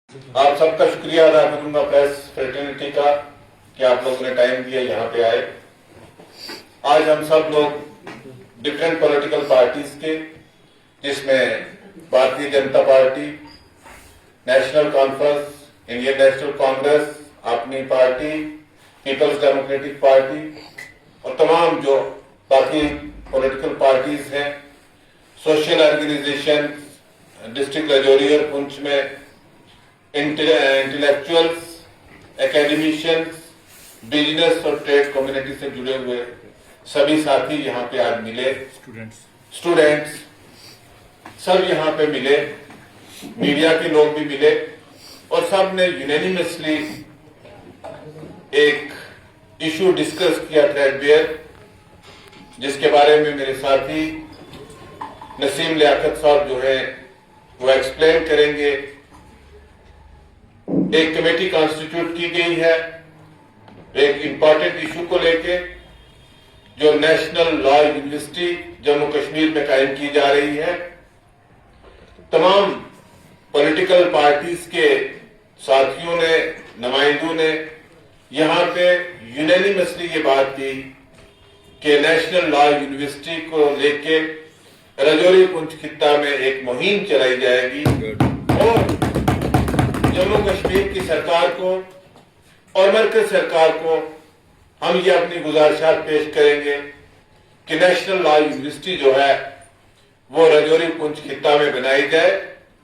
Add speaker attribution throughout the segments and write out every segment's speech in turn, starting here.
Speaker 1: آپ سب کا شکریہ ادا کروں گا پریس فریٹرنیٹی کا کہ آپ لوگوں نے ٹائم دیا یہاں پہ آئے. آج ہم سب لوگ ڈفرینٹ پولیٹیکل پارٹیز کے، جس میں Bharatiya Janata party, national conference, Indian national Congress, Apni party, people's democratic party اور تمام جو باقی پولیٹیکل پارٹیز ہیں، سوشل آرگنائزیشن ڈسٹرکٹ راجوری اور پونچھ میں، انٹلیکچوئلز، اکیڈمیشینز، بزنس اور ٹریڈ کمیونٹی سے جڑے ہوئے سبھی ساتھی یہاں پہ آج ملے، اسٹوڈینٹس سب یہاں پہ ملے، میڈیا کے لوگ بھی ملے اور سب نے یونینیمسلی ایک ایشو ڈسکس کیا ٹریڈ بیئر، جس کے بارے میں میرے ساتھی نسیم لیاقت صاحب جو ہیں وہ ایکسپلین کریں گے. ایک کمیٹی کانسٹیٹیوٹ کی گئی ہے ایک امپورٹنٹ ایشو کو لے کے، جو national law university Jammu Kashmir میں قائم کی جا رہی ہے. تمام پولیٹیکل پارٹیز کے ساتھیوں نے، نمائندوں نے یہاں پہ یونینیمسلی یہ بات کی کہ نیشنل لا یونیورسٹی کو لے کے راجوری پونچھ خطہ میں ایک مہم چلائی جائے گی اور جموں کشمیر کی سرکار کو اور مرکز سرکار کو ہم یہ اپنی گزارشات پیش کریں گے کہ نیشنل لا یونیورسٹی جو ہے وہ راجوری پونچھ خطہ میں بنائی جائے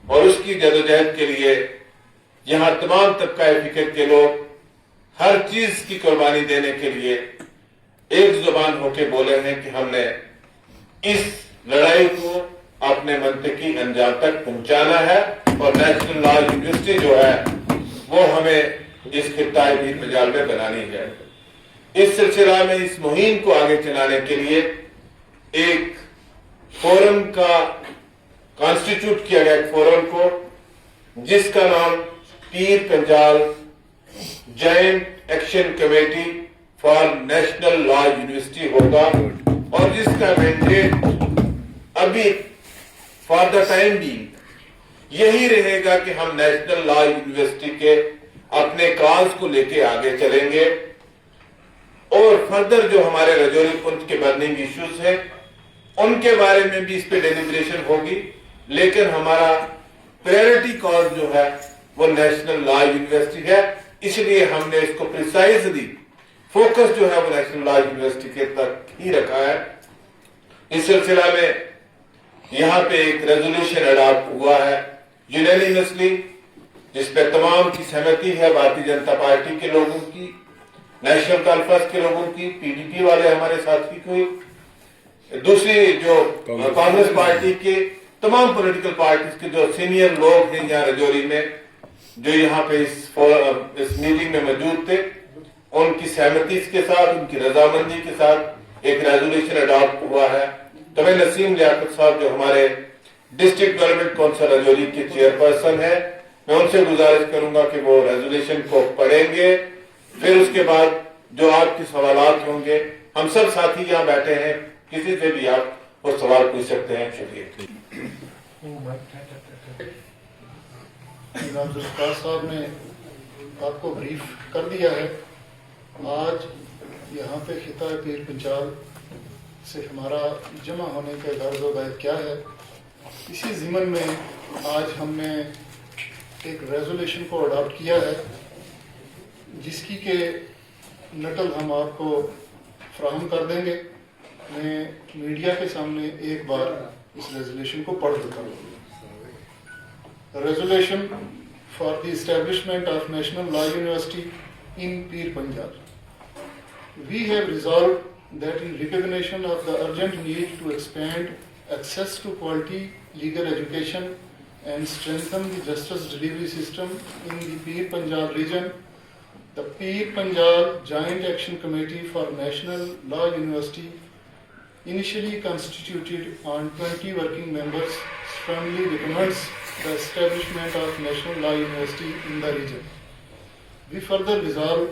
Speaker 1: اور اس کی جدوجہد کے لیے یہاں تمام طبقہ فکر کے لوگ ہر چیز کی قربانی دینے کے لیے ایک زبان ہو کے بولے ہیں کہ ہم نے اس لڑائی کو اپنے منطقی انجام تک پہنچانا ہے اور نیشنل لا یونیورسٹی جو ہے وہ ہمیں اس خطۂ پیر پنجال میں بنانی ہے. اس سلسلہ میں اس مہم کو آگے چلانے کے لیے ایک فورم کا کانسٹیٹیوٹ کیا گیا، ایک فورم کو جس کا نام Pir Panjal joint action committee for national law university ہوگا اور جس کا مینڈیٹ ابھی فار دا ٹائم بینگ یہی رہے گا کہ ہم نیشنل لا یونیورسٹی کے اپنے کاز کو لے کے آگے چلیں گے اور فردر جو ہمارے راجوری پونچھ کے برننگ ایشوز ہیں ان کے بارے میں بھی اس پہ ڈیلیبریشن ہوگی، لیکن ہمارا پریورٹی کاز جو ہے وہ نیشنل لا یونیورسٹی ہے. اس لیے ہم نے اس کو پریسائزلی فوکس جو ہے وہ نیشنل لا یونیورسٹی کے تک ہی رکھا ہے. اس سلسلہ میں یہاں پہ ایک ریزولوشن اڈاپٹ ہوا ہے یونینیمسلی، جس پہ تمام کی سہمتی ہے، بھارتیہ جنتا پارٹی کے لوگوں کی، نیشنل کانفرنس کے لوگوں کی، پی ڈی پی والے ہمارے ساتھی کو، دوسری جو کانگریس پارٹی کے، تمام پولیٹیکل پارٹیز کے جو سینئر لوگ ہیں یہاں راجوری میں جو یہاں پہ اس میٹنگ میں موجود تھے، ان کی سہمتی کے ساتھ، ان کی رضامندی کے ساتھ ایک ریزولوشن اڈاپٹ ہوا ہے. تو میں نسیم لیاقت صاحب جو ہمارے ڈسٹرکٹ ڈیولپمنٹ کونسل راجوری کے چیئر پرسن ہے، میں ان سے گزارش کروں گا کہ وہ ریزولوشن کو پڑھیں گے، پھر اس کے بعد جو آپ کے سوالات ہوں گے، ہم سب ساتھی یہاں بیٹھے ہیں، کسی سے بھی آپ وہ سوال پوچھ سکتے ہیں. شکریہ.
Speaker 2: جناب ذوالفقار صاحب نے آپ کو بریف کر دیا ہے. آج یہاں پہ خطہ پیر پنجال سے ہمارا جمع ہونے کا غرض و غایت کیا ہے، اسی ضمن میں آج ہم نے ایک ریزولوشن کو اڈاپٹ کیا ہے جس کی کہ نقل ہم آپ کو فراہم کر دیں گے. میں میڈیا کے سامنے ایک بار اس ریزولوشن کو پڑھ دیتا ہوں. Resolution for the establishment of national law university in Pir Panjal. We have resolved that in recognition of the urgent need to expand access to quality legal education and strengthen the justice delivery system in the Pir Panjal region, the Pir Panjal Joint Action Committee for National Law University, initially constituted on 20 working members, strongly recommends the establishment of National Law University in the region. We further resolve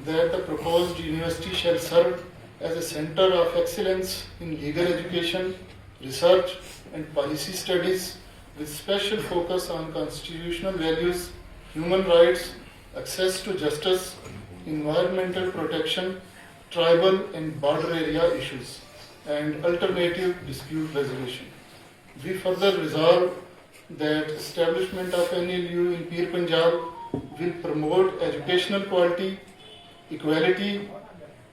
Speaker 2: that the proposed university shall serve as a center of excellence in legal education, research and policy studies with special focus on constitutional values human rights, access to justice, environmental protection, tribal and border area issues, and alternative dispute resolution. We further resolve that establishment of NLU in Pir Panjab will promote educational quality, equality,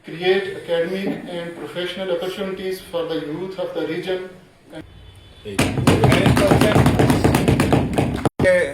Speaker 2: create academic and professional opportunities for the youth of the region.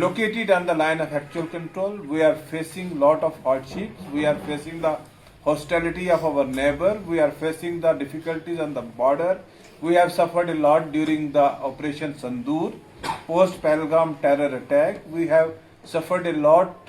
Speaker 3: located on the line of actual control, we are facing lot of hardships, we are facing the hostility of our neighbor, we are facing the difficulties on the border, we have suffered a lot during the Operation Sandur, post Pahalgam terror attack, we have suffered a lot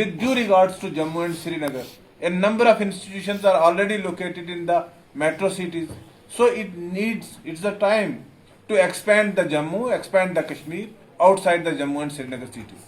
Speaker 3: With due regards to Jammu and Srinagar, a number of institutions are already located in the metro cities, so it's the time to expand the Jammu, expand the Kashmir outside the Jammu and Srinagar cities.